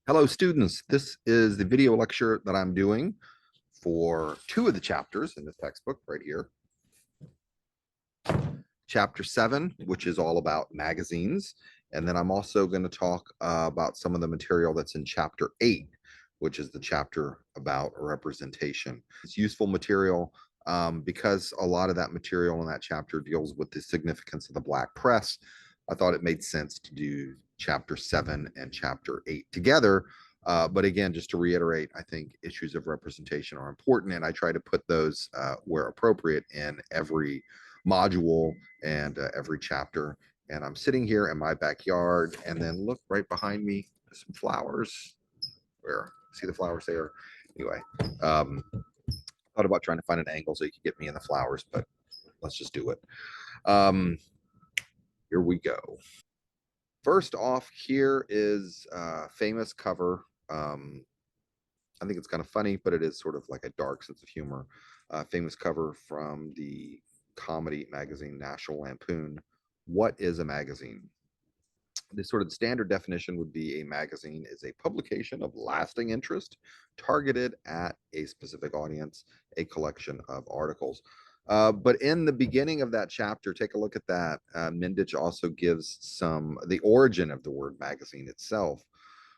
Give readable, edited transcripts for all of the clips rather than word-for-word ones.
Hello, students. This is the video lecture that I'm doing for two of the chapters in this textbook right here. Chapter 7, which is all about magazines. And then I'm also going to talk about some of the material that's in Chapter 8, which is the chapter about representation. It's useful material because a lot of that material in that chapter deals with the significance of the Black press. I thought it made sense to do Chapter 7 and Chapter 8 together. But again, just to reiterate, I think issues of representation are important, and I try to put those where appropriate in every module and every chapter. And I'm sitting here in my backyard, and then look right behind me, some flowers. Where see the flowers there? Anyway, thought about trying to find an angle so you could get me in the flowers, but let's just do it. Here we go. First off, here is a famous cover. I think it's kind of funny, but it is sort of like a dark sense of humor. Famous cover from the comedy magazine National Lampoon. What is a magazine? The sort of standard definition would be a magazine is a publication of lasting interest targeted at a specific audience, a collection of articles. But in the beginning of that chapter, take a look at that. Mindich also gives the origin of the word magazine itself,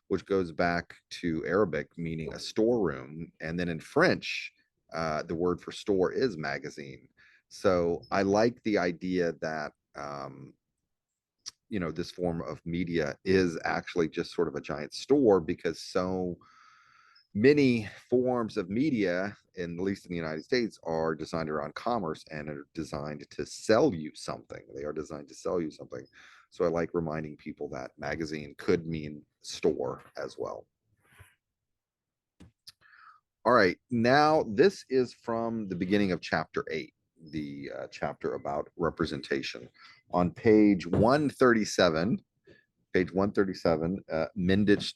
which goes back to Arabic, meaning a storeroom. And then in French, the word for store is magazine. So I like the idea that this form of media is actually just sort of a giant store, because so many forms of media, at least in the United States, are designed around commerce and are designed to sell you something. They are designed to sell you something. So I like reminding people that magazine could mean store as well. All right, now this is from the beginning of chapter 8, the chapter about representation. On page 137, Mindich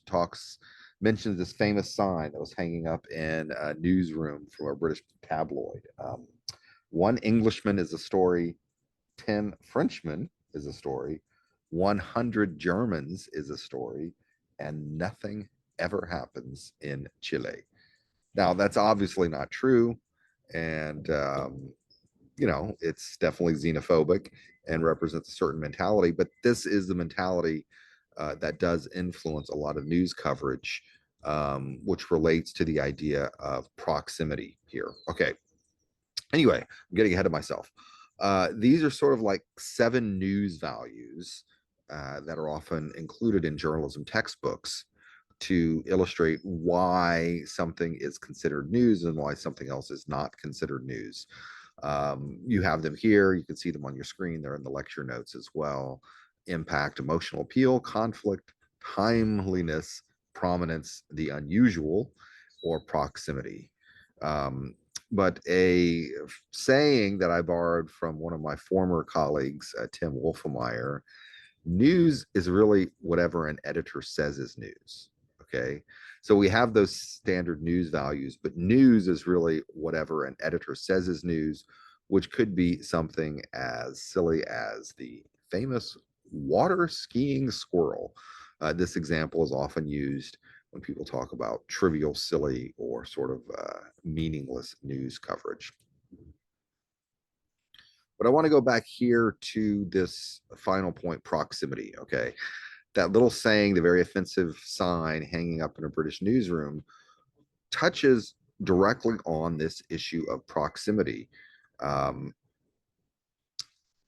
mentions this famous sign that was hanging up in a newsroom from a British tabloid. One Englishman is a story, 10 Frenchmen is a story, 100 Germans is a story, and nothing ever happens in Chile. Now, that's obviously not true. And, it's definitely xenophobic and represents a certain mentality. But this is the mentality that does influence a lot of news coverage, which relates to the idea of proximity here. Okay. Anyway, I'm getting ahead of myself. These are sort of like 7 news values that are often included in journalism textbooks to illustrate why something is considered news and why something else is not considered news. You have them here. You can see them on your screen. They're in the lecture notes as well. Impact, emotional appeal, conflict, timeliness, prominence, the unusual, or proximity. But a saying that I borrowed from one of my former colleagues, Tim Wolfemeyer: news is really whatever an editor says is news. Okay. So we have those standard news values, but news is really whatever an editor says is news, which could be something as silly as the famous water skiing squirrel. This example is often used when people talk about trivial, silly, or sort of meaningless news coverage. But I want to go back here to this final point, proximity. Okay. That little saying, the very offensive sign hanging up in a British newsroom, touches directly on this issue of proximity. Um,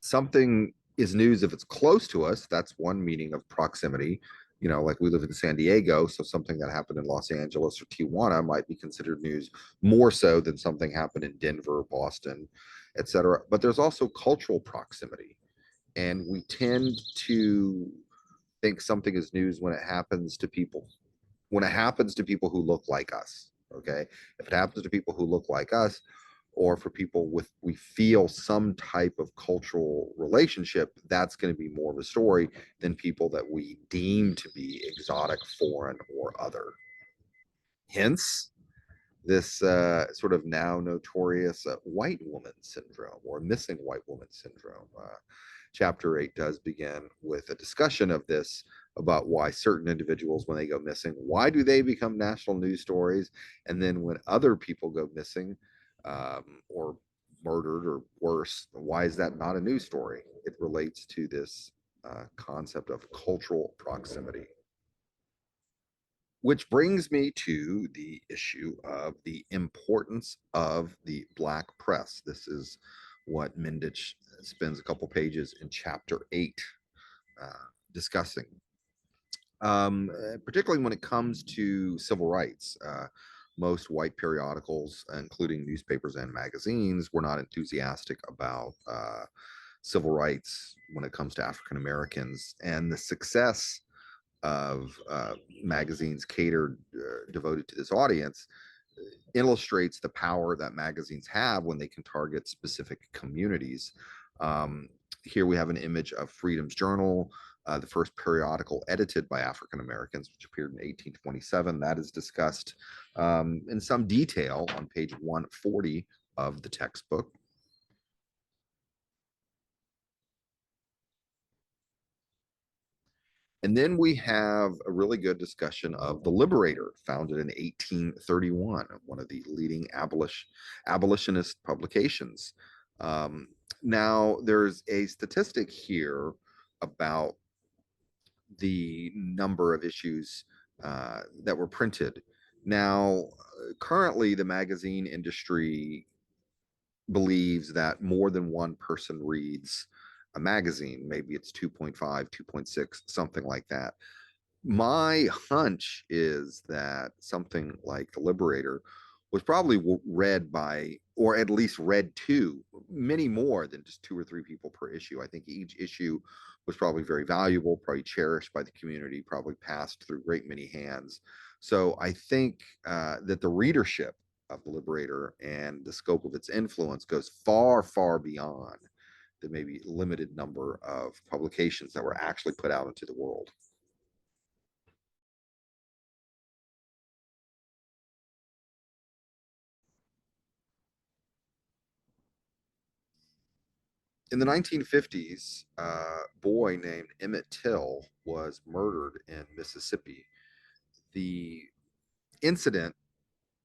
Something is news if it's close to us. That's one meaning of proximity. Like we live in San Diego, so something that happened in Los Angeles or Tijuana might be considered news more so than something happened in Denver, Boston, etc. But there's also cultural proximity, and we tend to think something is news when it happens to people who look like us. Okay. If it happens to people who look like us, or for people we feel some type of cultural relationship, that's going to be more of a story than people that we deem to be exotic, foreign, or other. Hence this sort of now notorious white woman syndrome, or missing white woman syndrome. Chapter 8 does begin with a discussion of this about why certain individuals, when they go missing, why do they become national news stories? And then when other people go missing, or murdered or worse, why is that not a news story? It relates to this concept of cultural proximity. Which brings me to the issue of the importance of the Black press. This is what Mindich spends a couple pages in chapter 8 discussing, particularly when it comes to civil rights. Most white periodicals, including newspapers and magazines, were not enthusiastic about civil rights when it comes to African Americans, and the success of magazines catered, devoted to this audience, illustrates the power that magazines have when they can target specific communities. Um, Here we have an image of Freedom's Journal, the first periodical edited by African Americans, which appeared in 1827. That is discussed in some detail on page 140 of the textbook. And then we have a really good discussion of The Liberator, founded in 1831, one of the leading abolitionist publications. Um, Now, there's a statistic here about the number of issues that were printed. Now, currently, the magazine industry believes that more than one person reads a magazine. Maybe it's 2.5, 2.6, something like that. My hunch is that something like The Liberator was probably read by, or at least read to, many more than just two or three people per issue. I think each issue was probably very valuable, probably cherished by the community, probably passed through a great many hands. So I think that the readership of The Liberator and the scope of its influence goes far, far beyond the maybe limited number of publications that were actually put out into the world. In the 1950s, a boy named Emmett Till was murdered in Mississippi. The incident,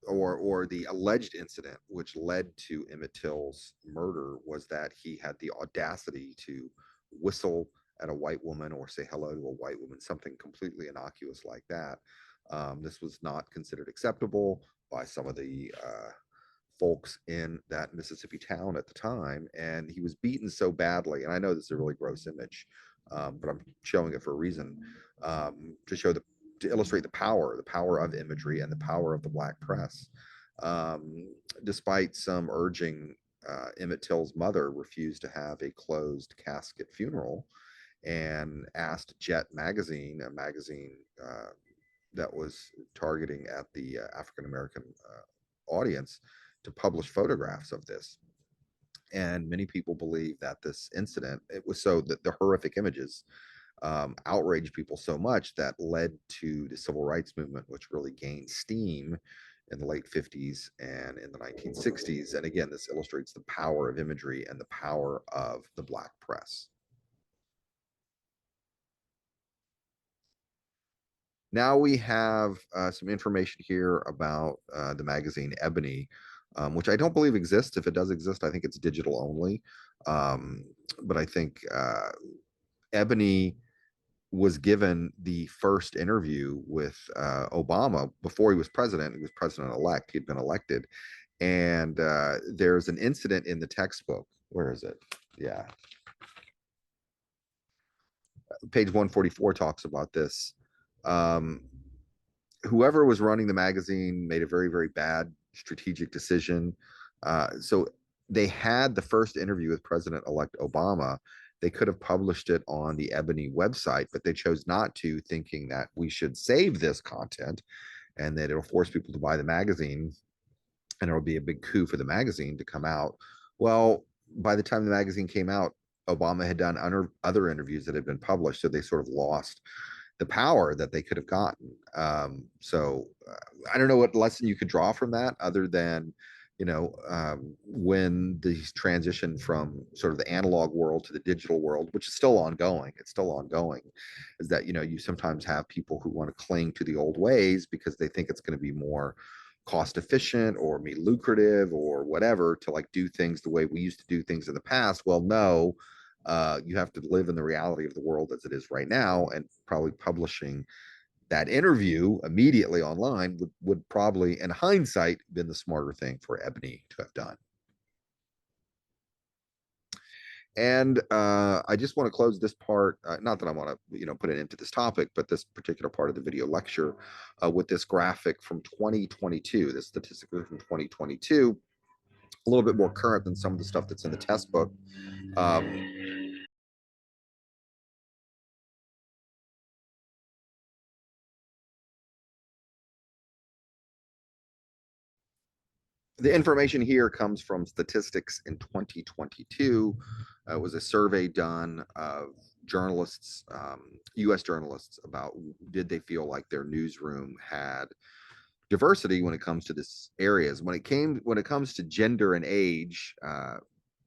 or the alleged incident, which led to Emmett Till's murder, was that he had the audacity to whistle at a white woman or say hello to a white woman, something completely innocuous like that. This was not considered acceptable by some of the folks in that Mississippi town at the time, and he was beaten so badly. And I know this is a really gross image, but I'm showing it for a reason, to show to illustrate the power of imagery and the power of the Black press. Despite some urging, Emmett Till's mother refused to have a closed casket funeral and asked Jet magazine, a magazine that was targeting at the African American audience, to publish photographs of this. And many people believe that this incident, it was so that the horrific images outraged people so much that led to the civil rights movement, which really gained steam in the late 50s and in the 1960s. And again, this illustrates the power of imagery and the power of the Black press. Now we have some information here about the magazine Ebony, which I don't believe exists. If it does exist, I think it's digital only. Um, but I think Ebony was given the first interview with Obama before he was president. He was president elect. He'd been elected. And there's an incident in the textbook. Where is it? Yeah. Page 144 talks about this. Um, Whoever was running the magazine made a very, very bad strategic decision. So they had the first interview with President-elect Obama. They could have published it on the Ebony website, but they chose not to, thinking that we should save this content and that it'll force people to buy the magazine and it'll be a big coup for the magazine to come out. Well, by the time the magazine came out, Obama had done other interviews that had been published, so they sort of lost the power that they could have gotten. I don't know what lesson you could draw from that, other than when these transition from sort of the analog world to the digital world, which is still ongoing, it's still ongoing, is that, you sometimes have people who want to cling to the old ways because they think it's going to be more cost efficient or be lucrative or whatever to like do things the way we used to do things in the past. Well, no, you have to live in the reality of the world as it is right now, and probably publishing that interview immediately online would probably, in hindsight, been the smarter thing for Ebony to have done. And I just want to close this part, not that I want to, put it into this topic, but this particular part of the video lecture with this graphic from 2022, this statistic from 2022, a little bit more current than some of the stuff that's in the test book. The information here comes from statistics in 2022. It was a survey done of journalists, US journalists, about did they feel like their newsroom had diversity when it comes to this areas. When it comes to gender and age,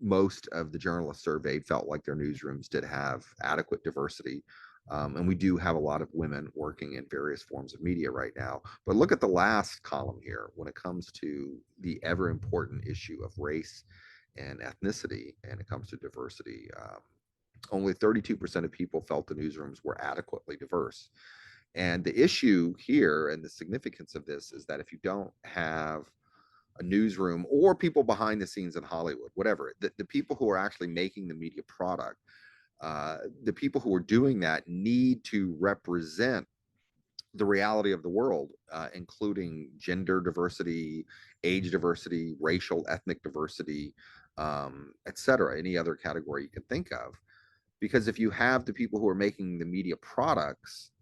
most of the journalists surveyed felt like their newsrooms did have adequate diversity. And we do have a lot of women working in various forms of media right now. But look at the last column here when it comes to the ever important issue of race and ethnicity, and it comes to diversity. Only 32% of people felt the newsrooms were adequately diverse. And the issue here and the significance of this is that if you don't have a newsroom or people behind the scenes in Hollywood, whatever, the people who are actually making the media product, the people who are doing that need to represent the reality of the world, including gender diversity, age diversity, racial, ethnic diversity, et cetera, any other category you can think of. Because if you have the people who are making the media products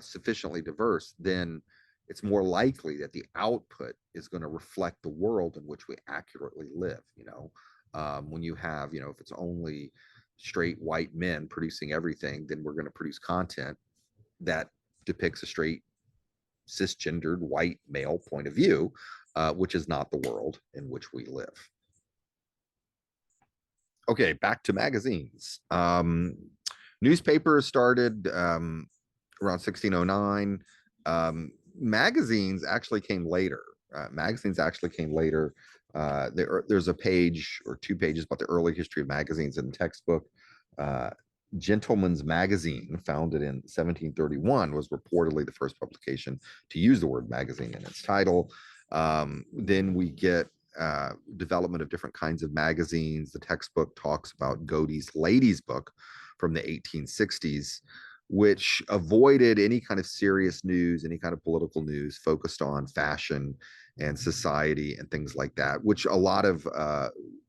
sufficiently diverse, then it's more likely that the output is going to reflect the world in which we accurately live. When you have, if it's only straight white men producing everything, then we're going to produce content that depicts a straight cisgendered white male point of view, which is not the world in which we live. Okay, back to magazines. Newspapers started around 1609. Magazines actually came later. There's a page or two pages about the early history of magazines in the textbook. Gentleman's Magazine, founded in 1731, was reportedly the first publication to use the word magazine in its title. Then we get development of different kinds of magazines. The textbook talks about Godey's Ladies Book from the 1860s, which avoided any kind of serious news, any kind of political news, focused on fashion and society and things like that, which a lot of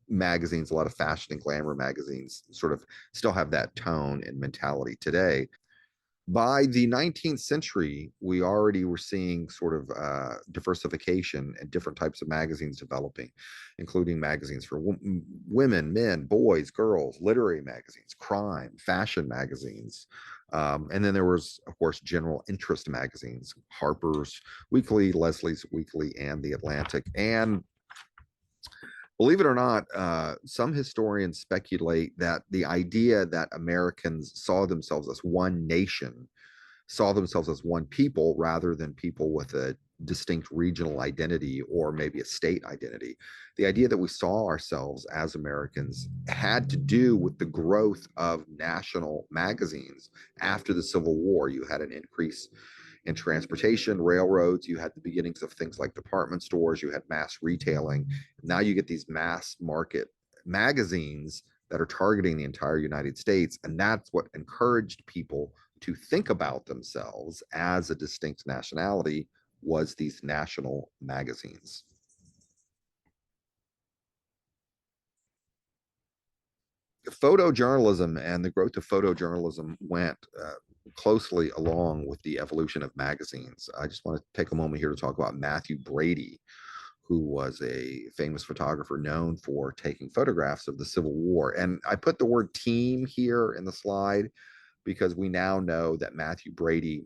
magazines, a lot of fashion and glamour magazines sort of still have that tone and mentality today. By the 19th century, we already were seeing sort of diversification and different types of magazines developing, including magazines for women, men, boys, girls, literary magazines, crime, fashion magazines. And then there was, of course, general interest magazines, Harper's Weekly, Leslie's Weekly, and The Atlantic. And believe it or not, some historians speculate that the idea that Americans saw themselves as one nation, saw themselves as one people rather than people with a distinct regional identity or maybe a state identity. The idea that we saw ourselves as Americans had to do with the growth of national magazines after the Civil War. You had an increase in transportation, railroads, you had the beginnings of things like department stores, you had mass retailing. Now you get these mass market magazines that are targeting the entire United States. And that's what encouraged people to think about themselves as a distinct nationality, was these national magazines. Photojournalism and the growth of photojournalism went closely along with the evolution of magazines. I just want to take a moment here to talk about Matthew Brady, who was a famous photographer known for taking photographs of the Civil War. And I put the word team here in the slide because we now know that Matthew Brady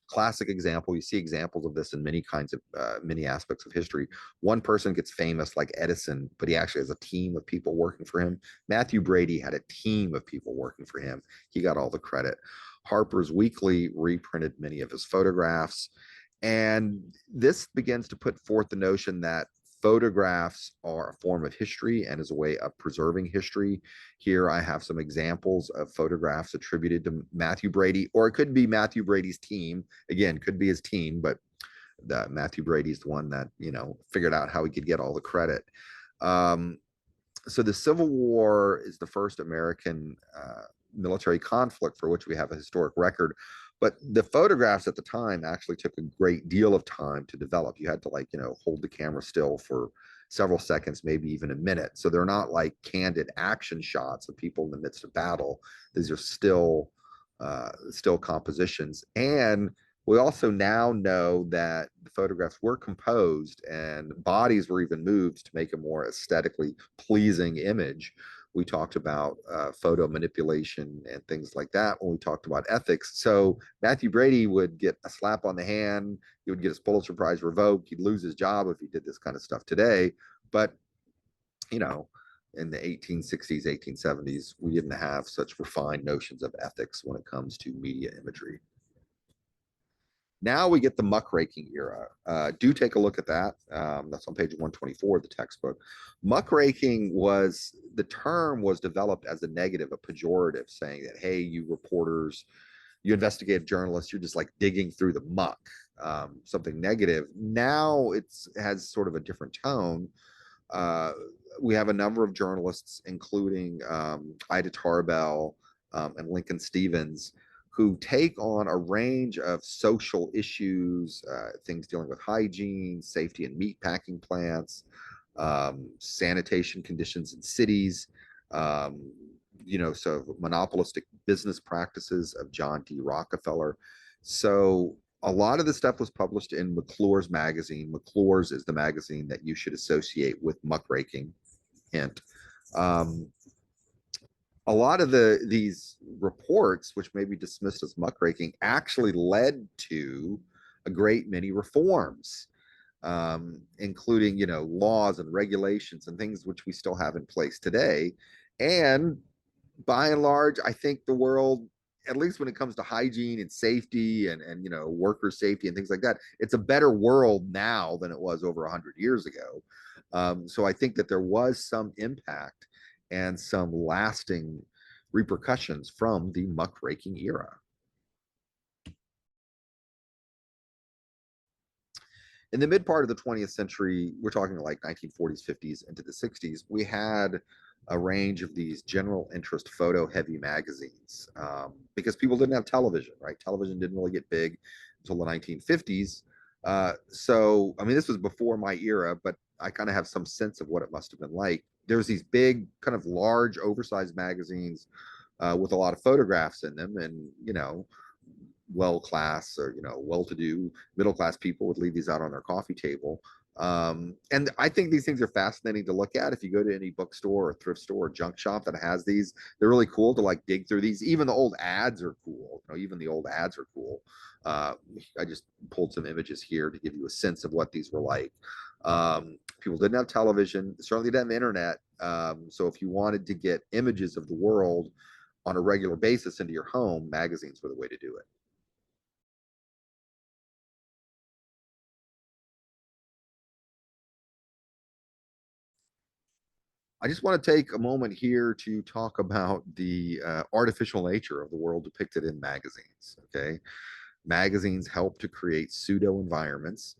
Classic example. You see examples of this in many kinds of many aspects of history. One person gets famous like Edison, but he actually has a team of people working for him. Matthew Brady had a team of people working for him. He got all the credit. Harper's Weekly reprinted many of his photographs. And this begins to put forth the notion that photographs are a form of history and is a way of preserving history. Here I have some examples of photographs attributed to Matthew Brady, or it could be Matthew Brady's team. Again, could be his team, but Matthew Brady's the one that, figured out how he could get all the credit. So the Civil War is the first American military conflict for which we have a historic record. But the photographs at the time actually took a great deal of time to develop. You had to hold the camera still for several seconds, maybe even a minute. So they're not like candid action shots of people in the midst of battle. These are still compositions. And we also now know that the photographs were composed and bodies were even moved to make a more aesthetically pleasing image. We talked about photo manipulation and things like that when we talked about ethics. So Matthew Brady would get a slap on the hand. He would get his Pulitzer Prize revoked. He'd lose his job if he did this kind of stuff today. But, in the 1860s, 1870s, we didn't have such refined notions of ethics when it comes to media imagery. Now we get the muckraking era. Do take a look at that. That's on page 124 of the textbook. Muckraking the term was developed as a negative, a pejorative, saying that, hey, you reporters, you investigative journalists, you're just like digging through the muck, something negative. Now it has sort of a different tone. We have a number of journalists, including Ida Tarbell and Lincoln Stevens, who take on a range of social issues, things dealing with hygiene, safety in meat packing plants, sanitation conditions in cities, so monopolistic business practices of John D. Rockefeller. So a lot of the stuff was published in McClure's magazine. McClure's is the magazine that you should associate with muckraking. Hint. A lot of these reports, which may be dismissed as muckraking, actually led to a great many reforms, including laws and regulations and things which we still have in place today. And by and large, I think the world, at least when it comes to hygiene and safety and worker safety and things like that, it's a better world now than it was over 100 years ago. So I think that there was some impact and some lasting repercussions from the muckraking era. In the mid part of the 20th century, we're talking like 1940s, 50s into the 60s, we had a range of these general interest photo heavy magazines because people didn't have television, right? Television didn't really get big until the 1950s. So, I mean, this was before my era, but I kind of have some sense of what it must have been like. There's these big, kind of large, oversized magazines with a lot of photographs in them, and well-class or well-to-do middle-class people would leave these out on their coffee table. And I think these things are fascinating to look at. If you go to any bookstore or thrift store or junk shop that has these, they're really cool to like dig through these. Even the old ads are cool. Even the old ads are cool. I just pulled some images here to give you a sense of what these were like. People didn't have television, certainly didn't have internet. So if you wanted to get images of the world on a regular basis into your home, magazines were the way to do it. I just want to take a moment here to talk about the artificial nature of the world depicted in magazines. Okay. Magazines help to create pseudo environments,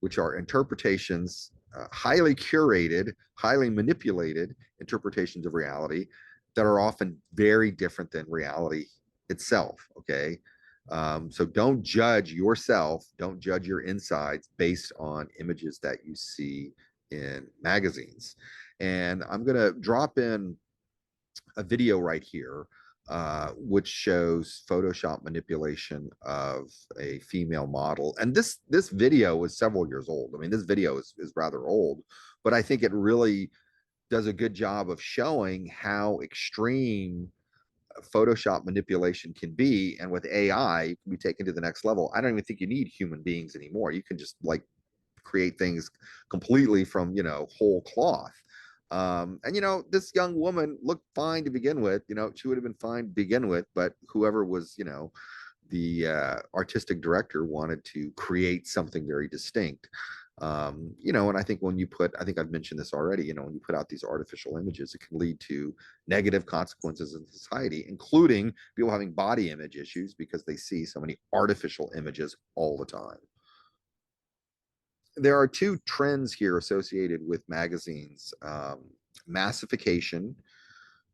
which are interpretations, highly curated, highly manipulated interpretations of reality that are often very different than reality itself. Okay. So don't judge yourself, don't judge your insides based on images that you see in magazines. And I'm going to drop in a video right here, which shows Photoshop manipulation of a female model. And this video is several years old. I mean, this video is rather old, but I think it really does a good job of showing how extreme Photoshop manipulation can be, and with AI, it can be taken to the next level. I don't even think you need human beings anymore. You can just like create things completely from whole cloth. And this young woman looked fine to begin with. She would have been fine to begin with, but whoever was the artistic director wanted to create something very distinct. And I think when you put, I think I've mentioned this already, when you put out these artificial images, it can lead to negative consequences in society, including people having body image issues because they see so many artificial images all the time. There are two trends here associated with magazines. Massification,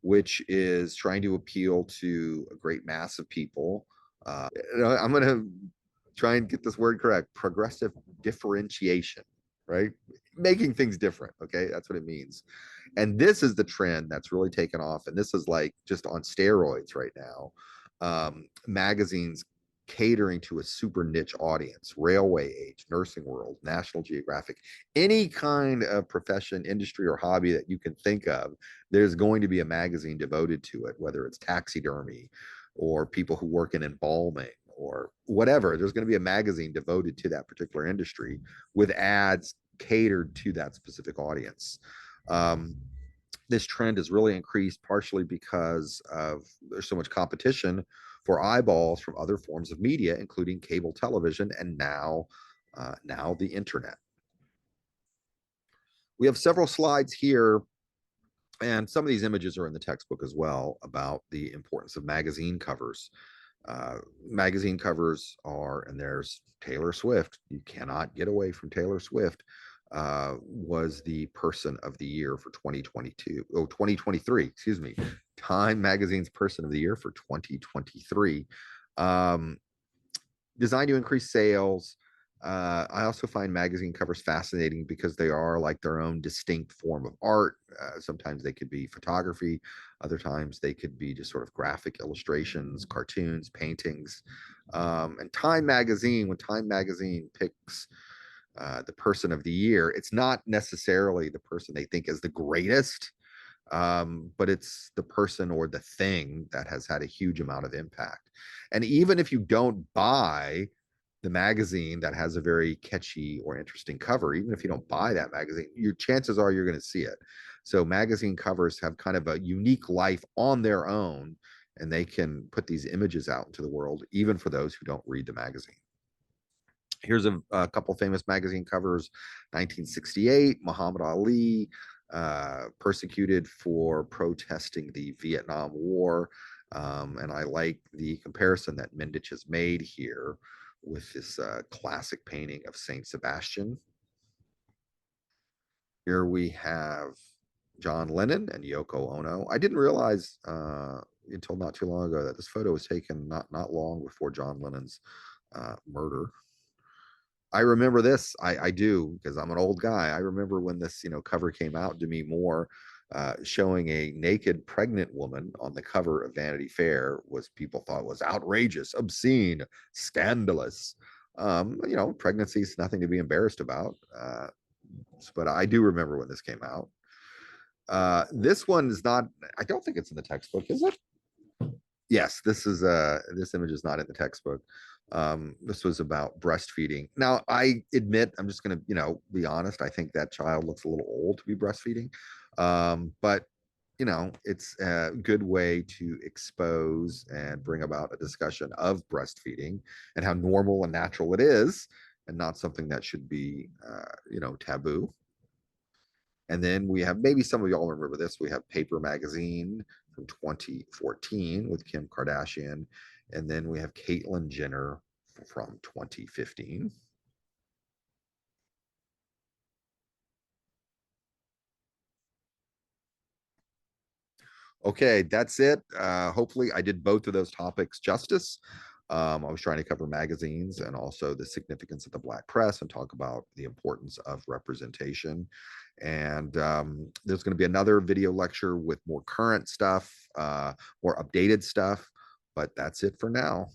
which is trying to appeal to a great mass of people. I'm going to try and get this word correct. Progressive differentiation, right? Making things different. Okay. That's what it means. And this is the trend that's really taken off. And this is like just on steroids right now. Magazines catering to a super niche audience, railway age, nursing world, National Geographic, any kind of profession, industry, or hobby that you can think of, there's going to be a magazine devoted to it, whether it's taxidermy or people who work in embalming or whatever. There's going to be a magazine devoted to that particular industry with ads catered to that specific audience. This trend has really increased partially because of there's so much competition for eyeballs from other forms of media, including cable television and now the internet. We have several slides here, and some of these images are in the textbook as well about the importance of magazine covers. Magazine covers are, and there's Taylor Swift. You cannot get away from Taylor Swift. Was the person of the year for 2023, excuse me. Time Magazine's person of the year for 2023. Designed to increase sales. I also find magazine covers fascinating because they are like their own distinct form of art. Sometimes they could be photography, other times they could be just sort of graphic illustrations, cartoons, paintings. And when Time Magazine picks the person of the year, it's not necessarily the person they think is the greatest, but it's the person or the thing that has had a huge amount of impact. And even if you don't buy the magazine that has a very catchy or interesting cover, even if you don't buy that magazine, your chances are you're going to see it. So magazine covers have kind of a unique life on their own, and they can put these images out into the world, even for those who don't read the magazine. Here's a couple famous magazine covers. 1968, Muhammad Ali, persecuted for protesting the Vietnam War. And I like the comparison that Mendich has made here with this classic painting of Saint Sebastian. Here we have John Lennon and Yoko Ono. I didn't realize until not too long ago that this photo was taken not long before John Lennon's murder. I remember this. I do, because I'm an old guy. I remember when this cover came out, Demi Moore showing a naked pregnant woman on the cover of Vanity Fair people thought was outrageous, obscene, scandalous. Pregnancy is nothing to be embarrassed about. But I do remember when this came out. This one is not, I don't think it's in the textbook, is it? Yes, this image is not in the textbook. This was about breastfeeding. Now, I admit, I'm just going to, be honest. I think that child looks a little old to be breastfeeding. But, it's a good way to expose and bring about a discussion of breastfeeding and how normal and natural it is, and not something that should be, taboo. And then we have, maybe some of y'all remember this, we have Paper Magazine from 2014 with Kim Kardashian. And then we have Caitlyn Jenner from 2015. Okay, that's it. Hopefully I did both of those topics justice. I was trying to cover magazines and also the significance of the Black press and talk about the importance of representation. And there's going to be another video lecture with more current stuff, more updated stuff, but that's it for now.